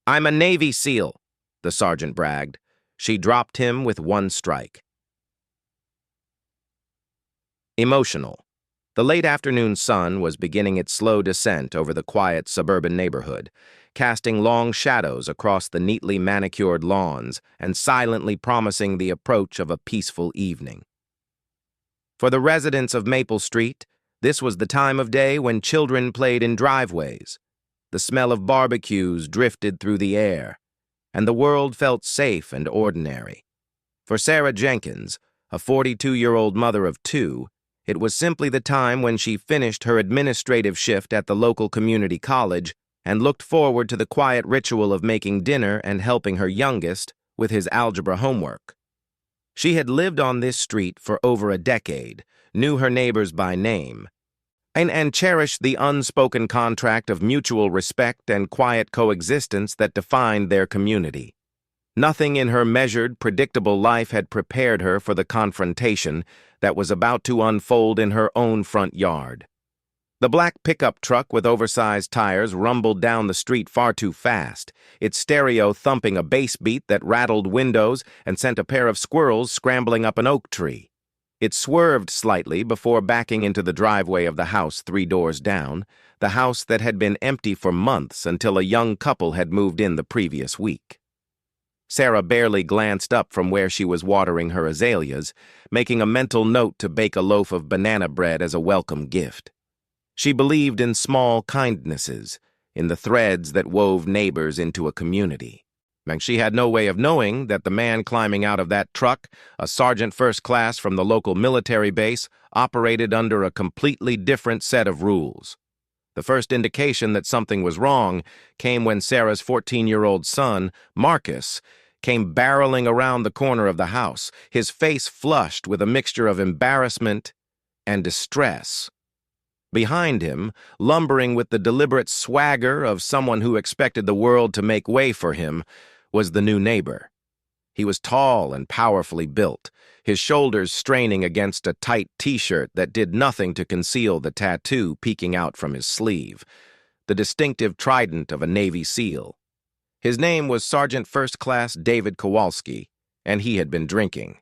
I'm a Navy SEAL, the sergeant bragged. She dropped him with one strike. Emotional. The late afternoon sun was beginning its slow descent over the quiet suburban neighborhood, casting long shadows across the neatly manicured lawns and silently promising the approach of a peaceful evening. For the residents of Maple Street, this was the time of day when children played in driveways. The smell of barbecues drifted through the air, and the world felt safe and ordinary. For Sarah Jenkins, a 42-year-old mother of two, it was simply the time when she finished her administrative shift at the local community college and looked forward to the quiet ritual of making dinner and helping her youngest with his algebra homework. She had lived on this street for over a decade, knew her neighbors by name, and cherished the unspoken contract of mutual respect and quiet coexistence that defined their community. Nothing in her measured, predictable life had prepared her for the confrontation that was about to unfold in her own front yard. The black pickup truck with oversized tires rumbled down the street far too fast, its stereo thumping a bass beat that rattled windows and sent a pair of squirrels scrambling up an oak tree. It swerved slightly before backing into the driveway of the house 3 doors down, the house that had been empty for months until a young couple had moved in the previous week. Sarah barely glanced up from where she was watering her azaleas, making a mental note to bake a loaf of banana bread as a welcome gift. She believed in small kindnesses, in the threads that wove neighbors into a community. And she had no way of knowing that the man climbing out of that truck, a sergeant first class from the local military base, operated under a completely different set of rules. The first indication that something was wrong came when Sarah's 14-year-old son, Marcus, came barreling around the corner of the house, his face flushed with a mixture of embarrassment and distress. Behind him, lumbering with the deliberate swagger of someone who expected the world to make way for him, was the new neighbor. He was tall and powerfully built, his shoulders straining against a tight t-shirt that did nothing to conceal the tattoo peeking out from his sleeve, the distinctive trident of a Navy SEAL. His name was Sergeant First Class David Kowalski, and he had been drinking.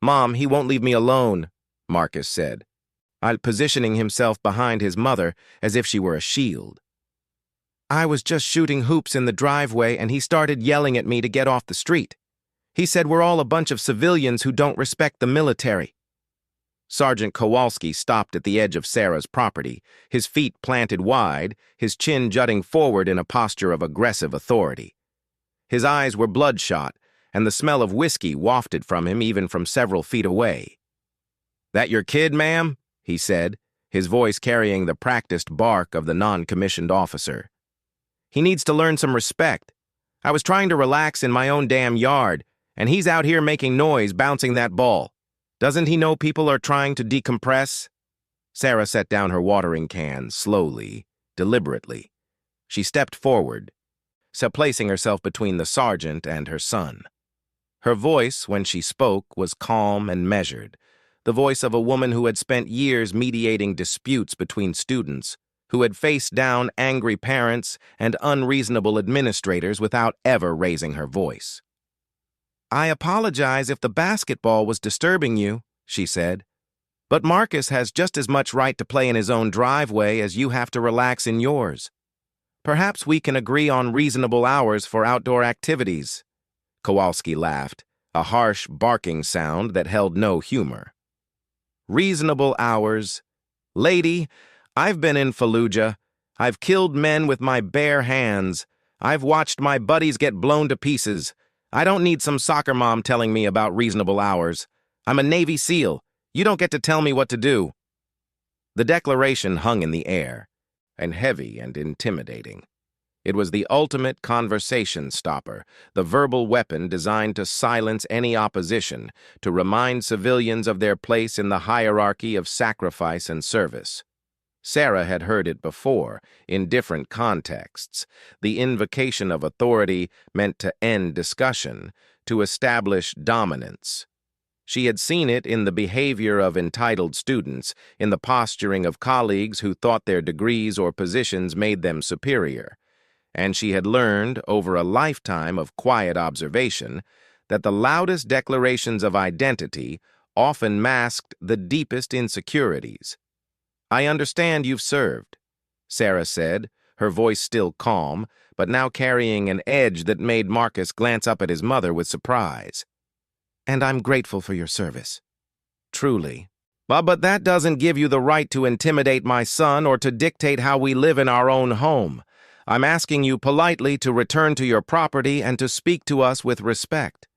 "Mom, he won't leave me alone," Marcus said, positioning himself behind his mother as if she were a shield. "I was just shooting hoops in the driveway and he started yelling at me to get off the street. He said we're all a bunch of civilians who don't respect the military." Sergeant Kowalski stopped at the edge of Sarah's property, his feet planted wide, his chin jutting forward in a posture of aggressive authority. His eyes were bloodshot, and the smell of whiskey wafted from him even from several feet away. "That your kid, ma'am?" he said, his voice carrying the practiced bark of the non-commissioned officer. "He needs to learn some respect. I was trying to relax in my own damn yard, and he's out here making noise bouncing that ball. Doesn't he know people are trying to decompress?" Sarah set down her watering can slowly, deliberately. She stepped forward, placing herself between the sergeant and her son. Her voice, when she spoke, was calm and measured, the voice of a woman who had spent years mediating disputes between students, who had faced down angry parents and unreasonable administrators without ever raising her voice. "I apologize if the basketball was disturbing you," she said, "but Marcus has just as much right to play in his own driveway as you have to relax in yours. Perhaps we can agree on reasonable hours for outdoor activities." Kowalski laughed, a harsh, barking sound that held no humor. "Reasonable hours? Lady, I've been in Fallujah. I've killed men with my bare hands. I've watched my buddies get blown to pieces. I don't need some soccer mom telling me about reasonable hours. I'm a Navy SEAL. You don't get to tell me what to do." The declaration hung in the air, and heavy and intimidating. It was the ultimate conversation stopper, the verbal weapon designed to silence any opposition, to remind civilians of their place in the hierarchy of sacrifice and service. Sarah had heard it before, in different contexts, the invocation of authority meant to end discussion, to establish dominance. She had seen it in the behavior of entitled students, in the posturing of colleagues who thought their degrees or positions made them superior. and she had learned, over a lifetime of quiet observation, that the loudest declarations of identity often masked the deepest insecurities. "I understand you've served," Sarah said, her voice still calm, but now carrying an edge that made Marcus glance up at his mother with surprise. "And I'm grateful for your service. Truly. But that doesn't give you the right to intimidate my son or to dictate how we live in our own home. I'm asking you politely to return to your property and to speak to us with respect."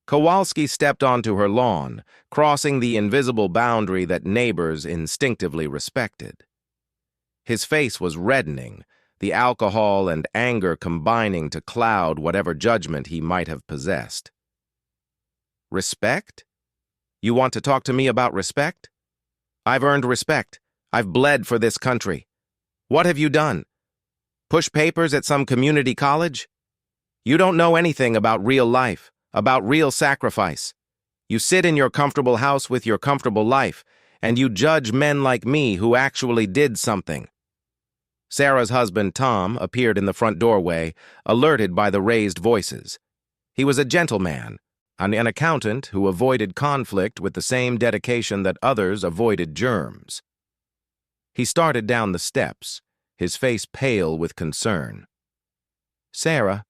Kowalski stepped onto her lawn, crossing the invisible boundary that neighbors instinctively respected. His face was reddening, the alcohol and anger combining to cloud whatever judgment he might have possessed. "Respect? You want to talk to me about respect? I've earned respect. I've bled for this country. What have you done? Push papers at some community college? You don't know anything about real life, about real sacrifice. You sit in your comfortable house with your comfortable life, and you judge men like me who actually did something." Sarah's husband, Tom, appeared in the front doorway, alerted by the raised voices. He was a gentleman, an accountant who avoided conflict with the same dedication that others avoided germs. He started down the steps, his face pale with concern. "Sarah,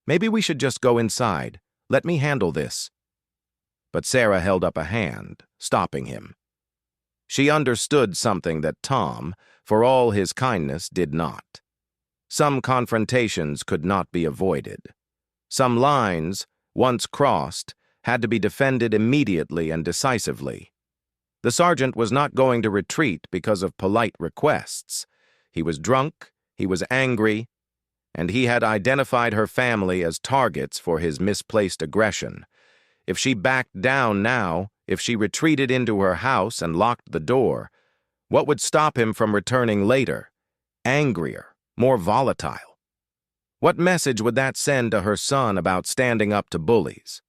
maybe we should just go inside. Let me handle this." But Sarah held up a hand, stopping him. She understood something that Tom, for all his kindness, did not. Some confrontations could not be avoided. Some lines, once crossed, had to be defended immediately and decisively. The sergeant was not going to retreat because of polite requests. He was drunk, he was angry, and he had identified her family as targets for his misplaced aggression. If she backed down now, if she retreated into her house and locked the door, what would stop him from returning later, angrier, more volatile? What message would that send to her son about standing up to bullies?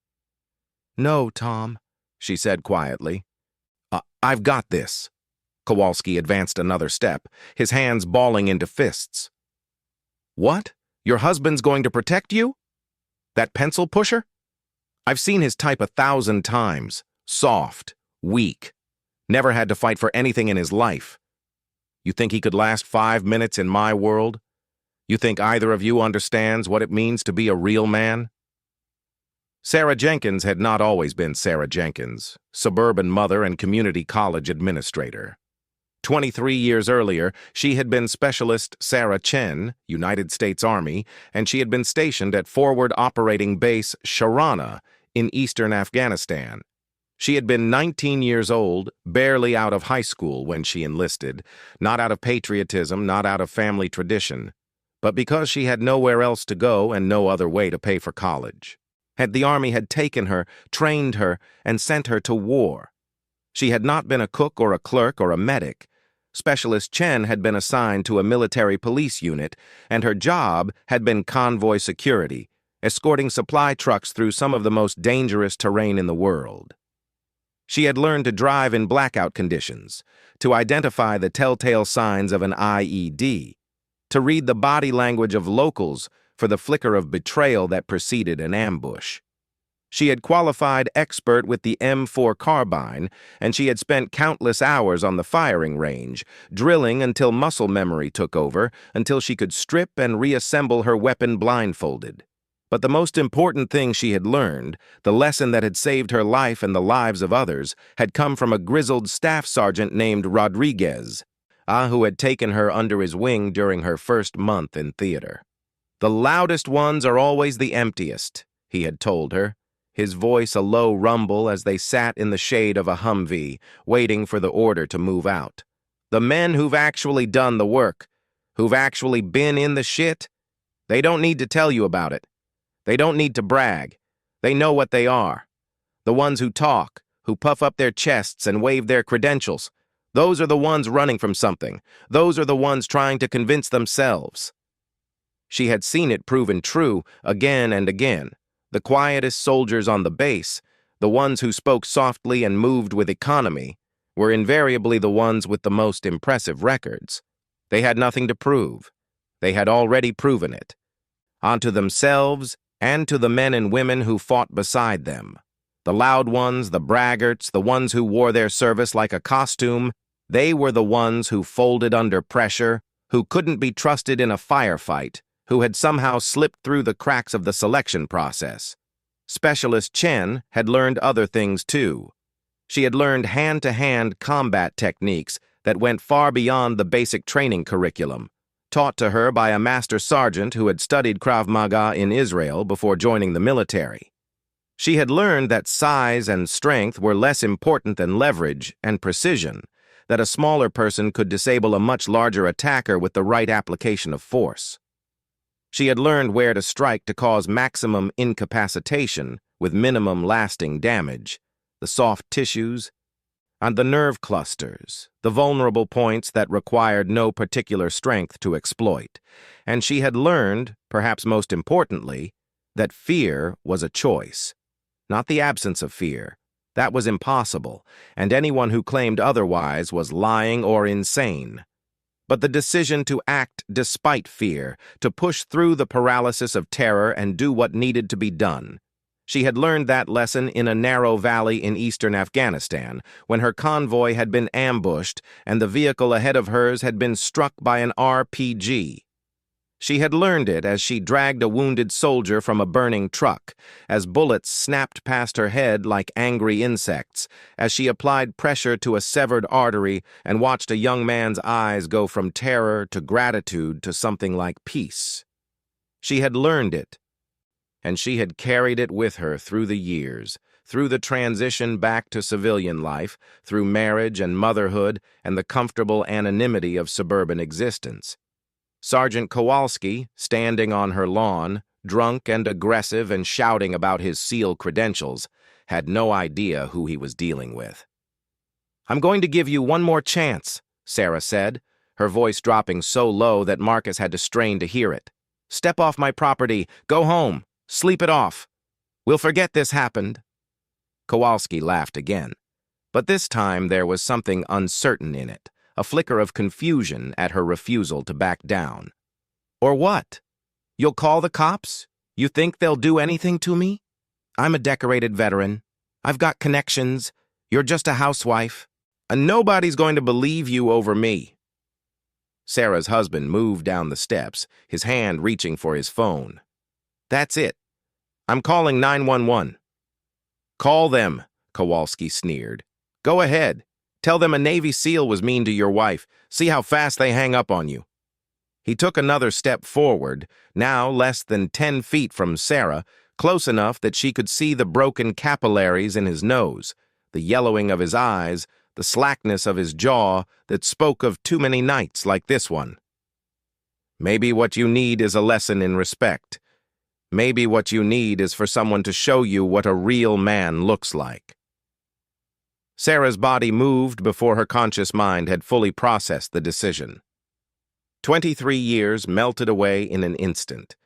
"No, Tom," she said quietly. I've got this." Kowalski advanced another step, his hands balling into fists. "What? Your husband's going to protect you? That pencil pusher? I've seen his type 1,000 times. Soft, weak, never had to fight for anything in his life. You think he could last 5 minutes in my world? You think either of you understands what it means to be a real man?" Sarah Jenkins had not always been Sarah Jenkins, suburban mother and community college administrator. 23 years earlier, she had been Specialist Sarah Chen, United States Army, and she had been stationed at Forward Operating Base Sharana in eastern Afghanistan. She had been 19 years old, barely out of high school when she enlisted, not out of patriotism, not out of family tradition, but because she had nowhere else to go and no other way to pay for college. The Army had taken her, trained her, and sent her to war. She had not been a cook or a clerk or a medic. Specialist Chen had been assigned to a military police unit, and her job had been convoy security, escorting supply trucks through some of the most dangerous terrain in the world. She had learned to drive in blackout conditions, to identify the telltale signs of an IED, to read the body language of locals for the flicker of betrayal that preceded an ambush. She had qualified expert with the M4 carbine, and she had spent countless hours on the firing range, drilling until muscle memory took over, until she could strip and reassemble her weapon blindfolded. But the most important thing she had learned, the lesson that had saved her life and the lives of others, had come from a grizzled staff sergeant named Rodriguez, who had taken her under his wing during her first month in theater. "The loudest ones are always the emptiest," he had told her, his voice a low rumble as they sat in the shade of a Humvee, waiting for the order to move out. "The men who've actually done the work, who've actually been in the shit, they don't need to tell you about it. They don't need to brag. They know what they are. The ones who talk, who puff up their chests and wave their credentials, those are the ones running from something. Those are the ones trying to convince themselves." She had seen it proven true again and again. The quietest soldiers on the base, the ones who spoke softly and moved with economy, were invariably the ones with the most impressive records. They had nothing to prove. They had already proven it, onto themselves and to the men and women who fought beside them. The loud ones, the braggarts, the ones who wore their service like a costume, they were the ones who folded under pressure, who couldn't be trusted in a firefight, who had somehow slipped through the cracks of the selection process. Specialist Chen had learned other things too. She had learned hand-to-hand combat techniques that went far beyond the basic training curriculum, taught to her by a master sergeant who had studied Krav Maga in Israel before joining the military. She had learned that size and strength were less important than leverage and precision, that a smaller person could disable a much larger attacker with the right application of force. She had learned where to strike to cause maximum incapacitation with minimum lasting damage, the soft tissues, and the nerve clusters, the vulnerable points that required no particular strength to exploit. And she had learned, perhaps most importantly, that fear was a choice, not the absence of fear. That was impossible, and anyone who claimed otherwise was lying or insane. But the decision to act despite fear, to push through the paralysis of terror and do what needed to be done. She had learned that lesson in a narrow valley in eastern Afghanistan, when her convoy had been ambushed and the vehicle ahead of hers had been struck by an RPG. She had learned it as she dragged a wounded soldier from a burning truck, as bullets snapped past her head like angry insects, as she applied pressure to a severed artery and watched a young man's eyes go from terror to gratitude to something like peace. She had learned it, and she had carried it with her through the years, through the transition back to civilian life, through marriage and motherhood and the comfortable anonymity of suburban existence. Sergeant Kowalski, standing on her lawn, drunk and aggressive and shouting about his SEAL credentials, had no idea who he was dealing with. "I'm going to give you one more chance," Sarah said, her voice dropping so low that Marcus had to strain to hear it. "Step off my property, go home. Sleep it off. We'll forget this happened." Kowalski laughed again, but this time there was something uncertain in it, a flicker of confusion at her refusal to back down. "Or what? You'll call the cops? You think they'll do anything to me? I'm a decorated veteran. I've got connections. You're just a housewife. And nobody's going to believe you over me." Sarah's husband moved down the steps, his hand reaching for his phone. "That's it. I'm calling 911. "Call them," Kowalski sneered. "Go ahead. Tell them a Navy SEAL was mean to your wife. See how fast they hang up on you." He took another step forward, now less than 10 feet from Sarah, close enough that she could see the broken capillaries in his nose, the yellowing of his eyes, the slackness of his jaw that spoke of too many nights like this one. "Maybe what you need is a lesson in respect. Maybe what you need is for someone to show you what a real man looks like." Sarah's body moved before her conscious mind had fully processed the decision. 23 years melted away in an instant.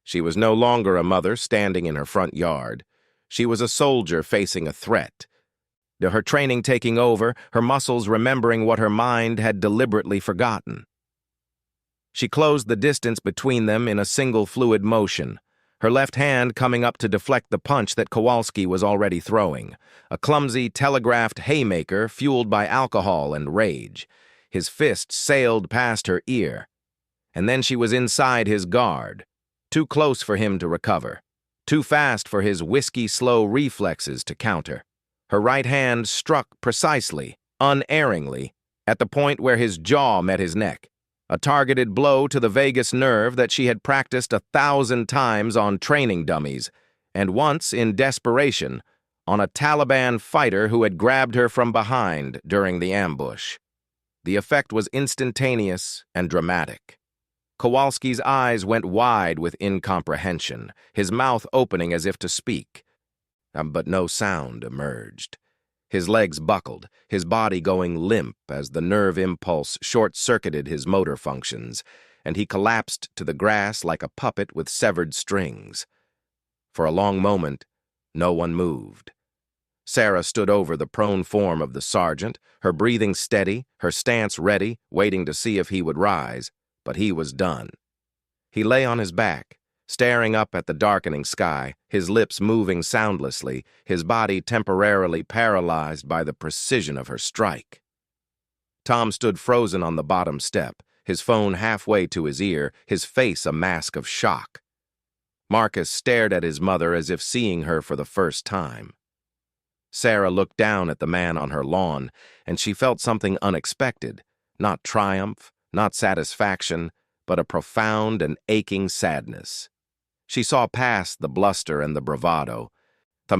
She was no longer a mother standing in her front yard. She was a soldier facing a threat. Her training taking over, her muscles remembering what her mind had deliberately forgotten. She closed the distance between them in a single fluid motion, her left hand coming up to deflect the punch that Kowalski was already throwing, a clumsy telegraphed haymaker fueled by alcohol and rage. His fist sailed past her ear, and then she was inside his guard, too close for him to recover, too fast for his whiskey-slow reflexes to counter. Her right hand struck precisely, unerringly, at the point where his jaw met his neck, a targeted blow to the vagus nerve that she had practiced 1,000 times on training dummies, and once, in desperation, on a Taliban fighter who had grabbed her from behind during the ambush. The effect was instantaneous and dramatic. Kowalski's eyes went wide with incomprehension, his mouth opening as if to speak. But no sound emerged. His legs buckled, his body going limp as the nerve impulse short-circuited his motor functions, and he collapsed to the grass like a puppet with severed strings. For a long moment, no one moved. Sarah stood over the prone form of the sergeant, her breathing steady, her stance ready, waiting to see if he would rise, but he was done. He lay on his back, staring up at the darkening sky, his lips moving soundlessly, his body temporarily paralyzed by the precision of her strike. Tom stood frozen on the bottom step, his phone halfway to his ear, his face a mask of shock. Marcus stared at his mother as if seeing her for the first time. Sarah looked down at the man on her lawn, and she felt something unexpected, not triumph, not satisfaction, but a profound and aching sadness. She saw past the bluster and the bravado,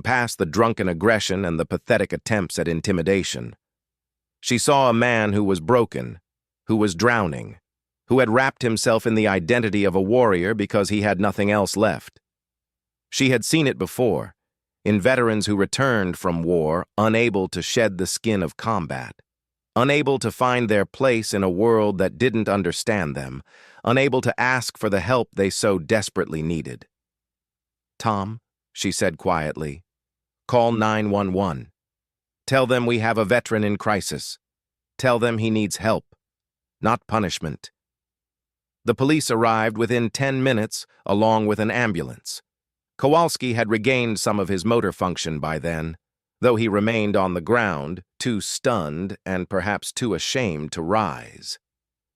past the drunken aggression and the pathetic attempts at intimidation. She saw a man who was broken, who was drowning, who had wrapped himself in the identity of a warrior because he had nothing else left. She had seen it before, in veterans who returned from war unable to shed the skin of combat, unable to find their place in a world that didn't understand them, unable to ask for the help they so desperately needed. "Tom," she said quietly, "call 911. Tell them we have a veteran in crisis. Tell them he needs help, not punishment." The police arrived within 10 minutes, along with an ambulance. Kowalski had regained some of his motor function by then, though he remained on the ground, too stunned and perhaps too ashamed to rise.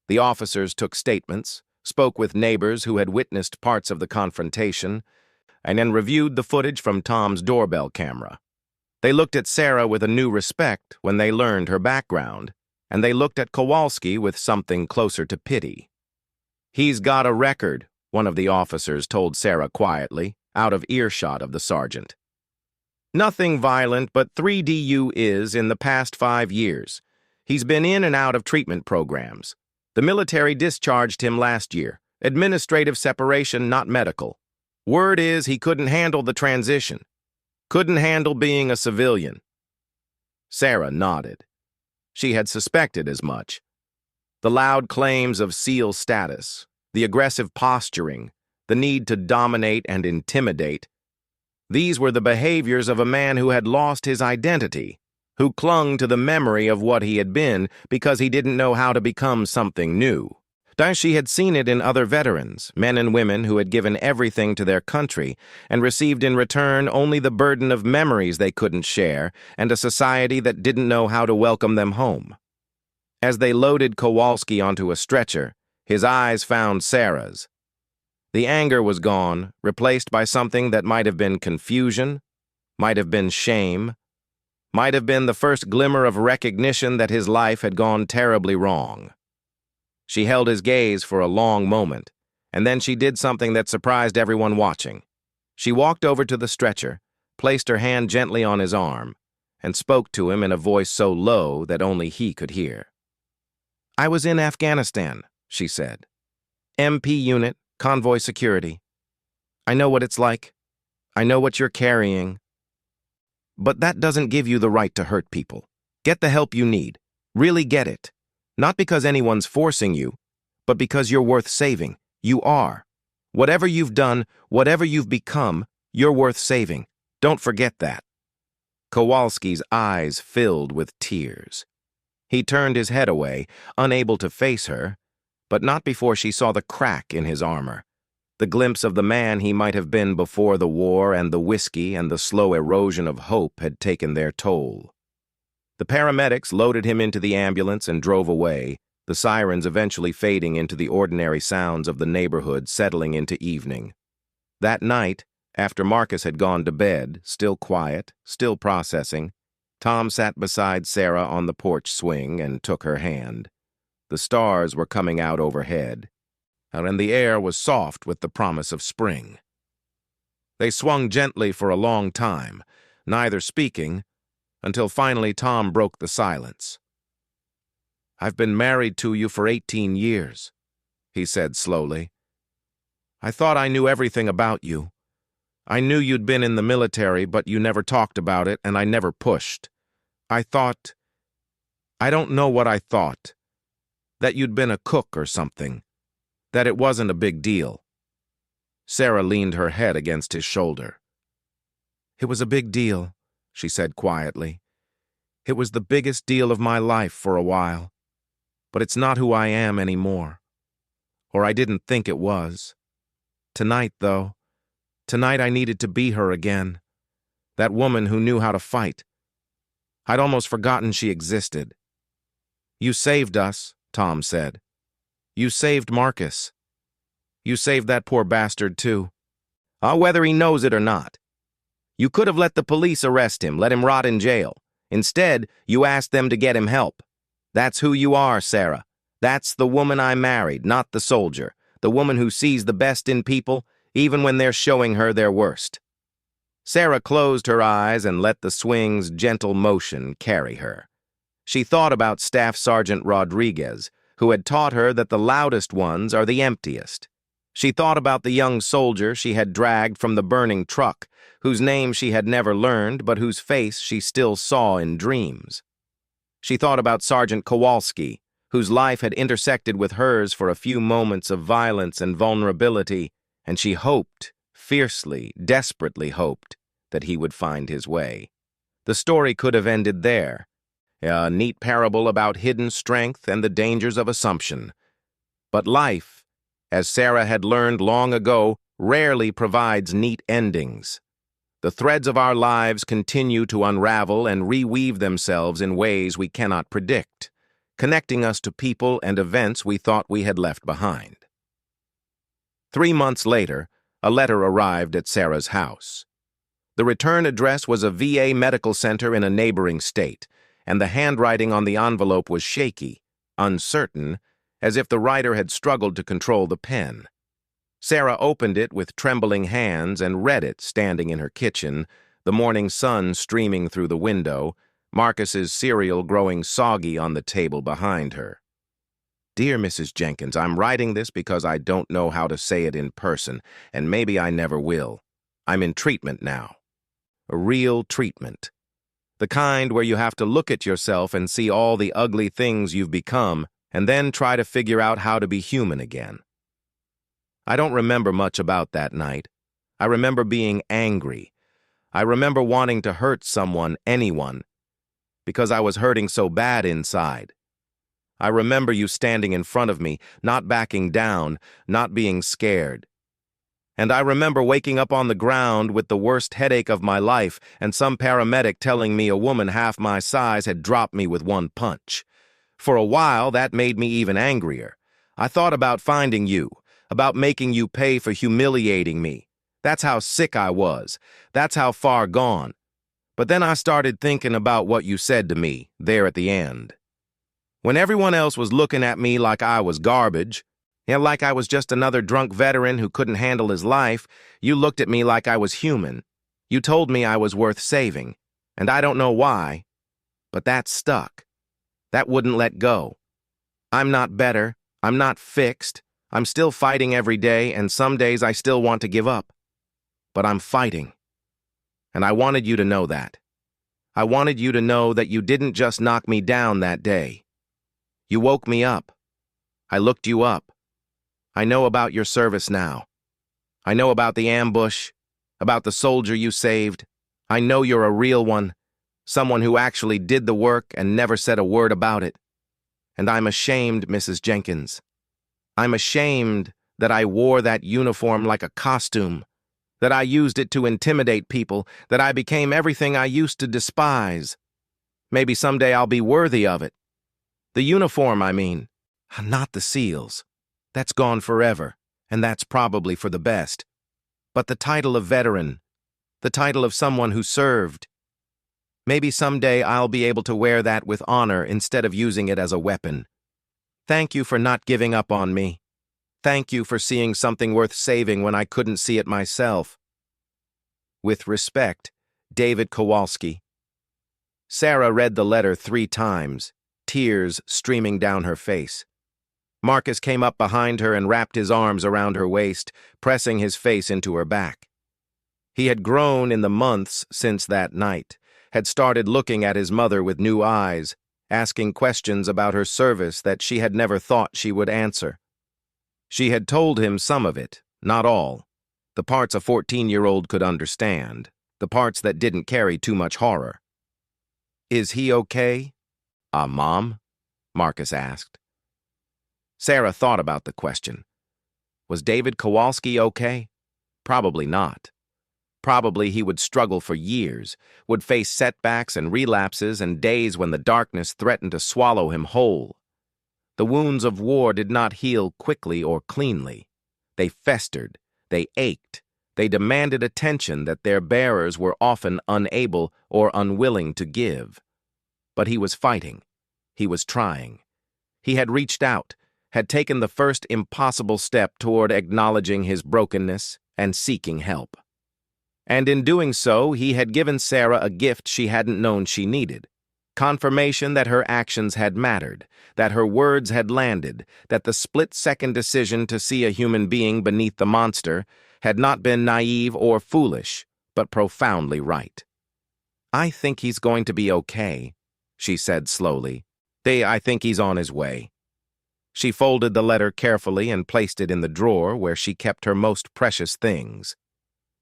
The officers took statements, spoke with neighbors who had witnessed parts of the confrontation, and then reviewed the footage from Tom's doorbell camera. They looked at Sarah with a new respect when they learned her background, and they looked at Kowalski with something closer to pity. "He's got a record," one of the officers told Sarah quietly, out of earshot of the sergeant. "Nothing violent, but 3 DUIs in the past 5 years. He's been in and out of treatment programs. The military discharged him last year. Administrative separation, not medical. Word is he couldn't handle the transition. Couldn't handle being a civilian." Sarah nodded. She had suspected as much. The loud claims of SEAL status, the aggressive posturing, the need to dominate and intimidate, these were the behaviors of a man who had lost his identity, who clung to the memory of what he had been because he didn't know how to become something new. She had seen it in other veterans, men and women who had given everything to their country and received in return only the burden of memories they couldn't share and a society that didn't know how to welcome them home. As they loaded Kowalski onto a stretcher, his eyes found Sarah's. The anger was gone, replaced by something that might have been confusion, might have been shame, might have been the first glimmer of recognition that his life had gone terribly wrong. She held his gaze for a long moment, and then she did something that surprised everyone watching. She walked over to the stretcher, placed her hand gently on his arm, and spoke to him in a voice so low that only he could hear. "I was in Afghanistan," she said. "MP unit, convoy security. I know what it's like. I know what you're carrying. But that doesn't give you the right to hurt people. Get the help you need. Really get it. Not because anyone's forcing you, but because you're worth saving. You are. Whatever you've done, whatever you've become, you're worth saving. Don't forget that." Kowalski's eyes filled with tears. He turned his head away, unable to face her, but not before she saw the crack in his armor, the glimpse of the man he might have been before the war and the whiskey and the slow erosion of hope had taken their toll. The paramedics loaded him into the ambulance and drove away, the sirens eventually fading into the ordinary sounds of the neighborhood settling into evening. That night, after Marcus had gone to bed, still quiet, still processing, Tom sat beside Sarah on the porch swing and took her hand. The stars were coming out overhead, and the air was soft with the promise of spring. They swung gently for a long time, neither speaking, until finally Tom broke the silence. "I've been married to you for 18 years, he said slowly. "I thought I knew everything about you. I knew you'd been in the military, but you never talked about it, and I never pushed. I don't know what I thought. That you'd been a cook or something. That it wasn't a big deal." Sarah leaned her head against his shoulder. "It was a big deal," she said quietly. "It was the biggest deal of my life for a while. But it's not who I am anymore. Or I didn't think it was." Tonight, though, tonight I needed to be her again. That woman who knew how to fight. I'd almost forgotten she existed. You saved us, Tom said. You saved Marcus. You saved that poor bastard, too. Whether he knows it or not. You could have let the police arrest him, let him rot in jail. Instead, you asked them to get him help. That's who you are, Sarah. That's the woman I married, not the soldier. The woman who sees the best in people, even when they're showing her their worst. Sarah closed her eyes and let the swing's gentle motion carry her. She thought about Staff Sergeant Rodriguez, who had taught her that the loudest ones are the emptiest. She thought about the young soldier she had dragged from the burning truck, whose name she had never learned, but whose face she still saw in dreams. She thought about Sergeant Kowalski, whose life had intersected with hers for a few moments of violence and vulnerability, and she hoped, fiercely, desperately hoped, that he would find his way. The story could have ended there, a neat parable about hidden strength and the dangers of assumption. But life, as Sarah had learned long ago, rarely provides neat endings. The threads of our lives continue to unravel and reweave themselves in ways we cannot predict, connecting us to people and events we thought we had left behind. 3 months later, a letter arrived at Sarah's house. The return address was a VA medical center in a neighboring state, and the handwriting on the envelope was shaky, uncertain, as if the writer had struggled to control the pen. Sarah opened it with trembling hands and read it standing in her kitchen, the morning sun streaming through the window, Marcus's cereal growing soggy on the table behind her. Dear Mrs. Jenkins, I'm writing this because I don't know how to say it in person, and maybe I never will. I'm in treatment now. A real treatment. The kind where you have to look at yourself and see all the ugly things you've become, and then try to figure out how to be human again. I don't remember much about that night. I remember being angry. I remember wanting to hurt someone, anyone, because I was hurting so bad inside. I remember you standing in front of me, not backing down, not being scared. And I remember waking up on the ground with the worst headache of my life and some paramedic telling me a woman half my size had dropped me with one punch. For a while, that made me even angrier. I thought about finding you, about making you pay for humiliating me. That's how sick I was. That's how far gone. But then I started thinking about what you said to me there at the end. When everyone else was looking at me like I was garbage, like I was just another drunk veteran who couldn't handle his life, you looked at me like I was human. You told me I was worth saving, and I don't know why, but that stuck. That wouldn't let go. I'm not better. I'm not fixed. I'm still fighting every day, and some days I still want to give up. But I'm fighting. And I wanted you to know that. I wanted you to know that you didn't just knock me down that day. You woke me up. I looked you up. I know about your service now. I know about the ambush, about the soldier you saved. I know you're a real one, someone who actually did the work and never said a word about it. And I'm ashamed, Mrs. Jenkins. I'm ashamed that I wore that uniform like a costume, that I used it to intimidate people, that I became everything I used to despise. Maybe someday I'll be worthy of it. The uniform, I mean, not the SEALs. That's gone forever, and that's probably for the best. But the title of veteran, the title of someone who served. Maybe someday I'll be able to wear that with honor instead of using it as a weapon. Thank you for not giving up on me. Thank you for seeing something worth saving when I couldn't see it myself. With respect, David Kowalski. Sarah read the letter 3 times, tears streaming down her face. Marcus came up behind her and wrapped his arms around her waist, pressing his face into her back. He had grown in the months since that night, had started looking at his mother with new eyes, asking questions about her service that she had never thought she would answer. She had told him some of it, not all, the parts a 14-year-old could understand, the parts that didn't carry too much horror. Is he okay? Mom? Marcus asked. Sarah thought about the question. Was David Kowalski okay? Probably not. Probably he would struggle for years, would face setbacks and relapses and days when the darkness threatened to swallow him whole. The wounds of war did not heal quickly or cleanly. They festered, they ached, they demanded attention that their bearers were often unable or unwilling to give. But he was fighting. He was trying. He had reached out, had taken the first impossible step toward acknowledging his brokenness and seeking help. And in doing so, he had given Sarah a gift she hadn't known she needed. Confirmation that her actions had mattered, that her words had landed, that the split-second decision to see a human being beneath the monster had not been naive or foolish, but profoundly right. "I think he's going to be okay," she said slowly. I think he's on his way." She folded the letter carefully and placed it in the drawer where she kept her most precious things.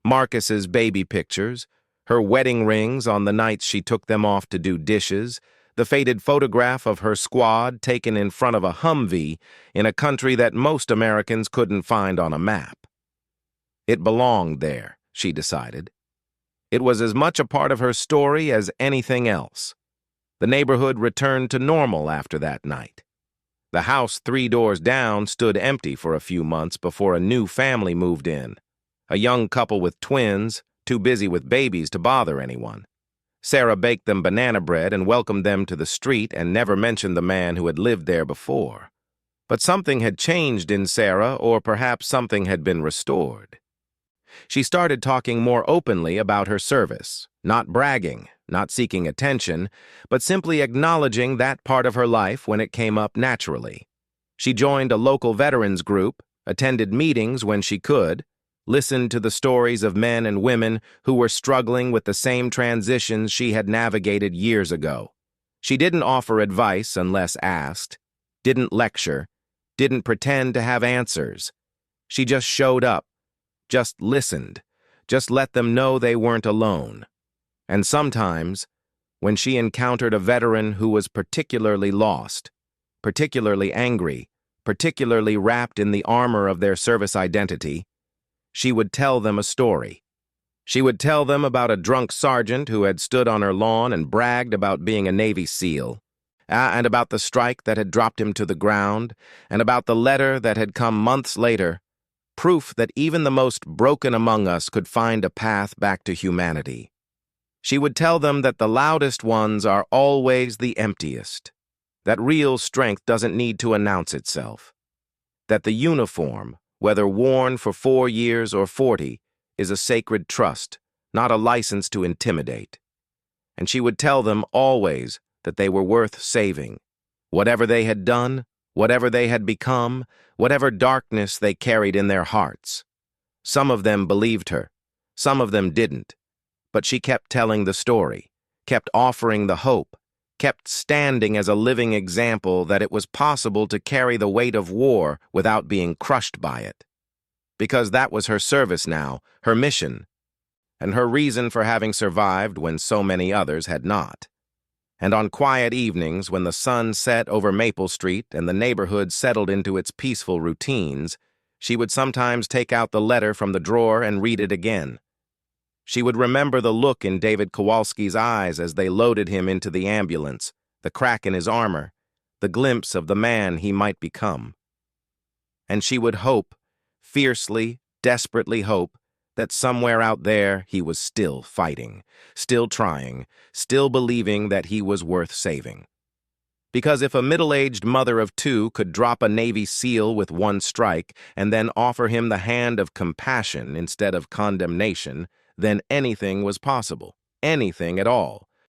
Marcus's baby pictures, her wedding rings on the nights she took them off to do dishes, the faded photograph of her squad taken in front of a Humvee in a country that most Americans couldn't find on a map. It belonged there, she decided. It was as much a part of her story as anything else. The neighborhood returned to normal after that night. The house 3 doors down stood empty for a few months before a new family moved in. A young couple with twins, too busy with babies to bother anyone. Sarah baked them banana bread and welcomed them to the street and never mentioned the man who had lived there before. But something had changed in Sarah, or perhaps something had been restored. She started talking more openly about her service, not bragging, not seeking attention, but simply acknowledging that part of her life when it came up naturally. She joined a local veterans group, attended meetings when she could, listened to the stories of men and women who were struggling with the same transitions she had navigated years ago. She didn't offer advice unless asked, didn't lecture, didn't pretend to have answers. She just showed up, just listened, just let them know they weren't alone. And sometimes, when she encountered a veteran who was particularly lost, particularly angry, particularly wrapped in the armor of their service identity, she would tell them a story. She would tell them about a drunk sergeant who had stood on her lawn and bragged about being a Navy SEAL, and about the strike that had dropped him to the ground, and about the letter that had come months later, proof that even the most broken among us could find a path back to humanity. She would tell them that the loudest ones are always the emptiest, that real strength doesn't need to announce itself, that the uniform, whether worn for 4 years or 40, is a sacred trust, not a license to intimidate. And she would tell them always that they were worth saving. Whatever they had done, whatever they had become, whatever darkness they carried in their hearts. Some of them believed her, some of them didn't. But she kept telling the story, kept offering the hope, kept standing as a living example that it was possible to carry the weight of war without being crushed by it. Because that was her service now, her mission, and her reason for having survived when so many others had not. And on quiet evenings, when the sun set over Maple Street and the neighborhood settled into its peaceful routines, she would sometimes take out the letter from the drawer and read it again. She would remember the look in David Kowalski's eyes as they loaded him into the ambulance, the crack in his armor, the glimpse of the man he might become. And she would hope, fiercely, desperately hope, that somewhere out there he was still fighting, still trying, still believing that he was worth saving. Because if a middle-aged mother of 2 could drop a Navy SEAL with 1 strike and then offer him the hand of compassion instead of condemnation, then anything was possible, anything at all.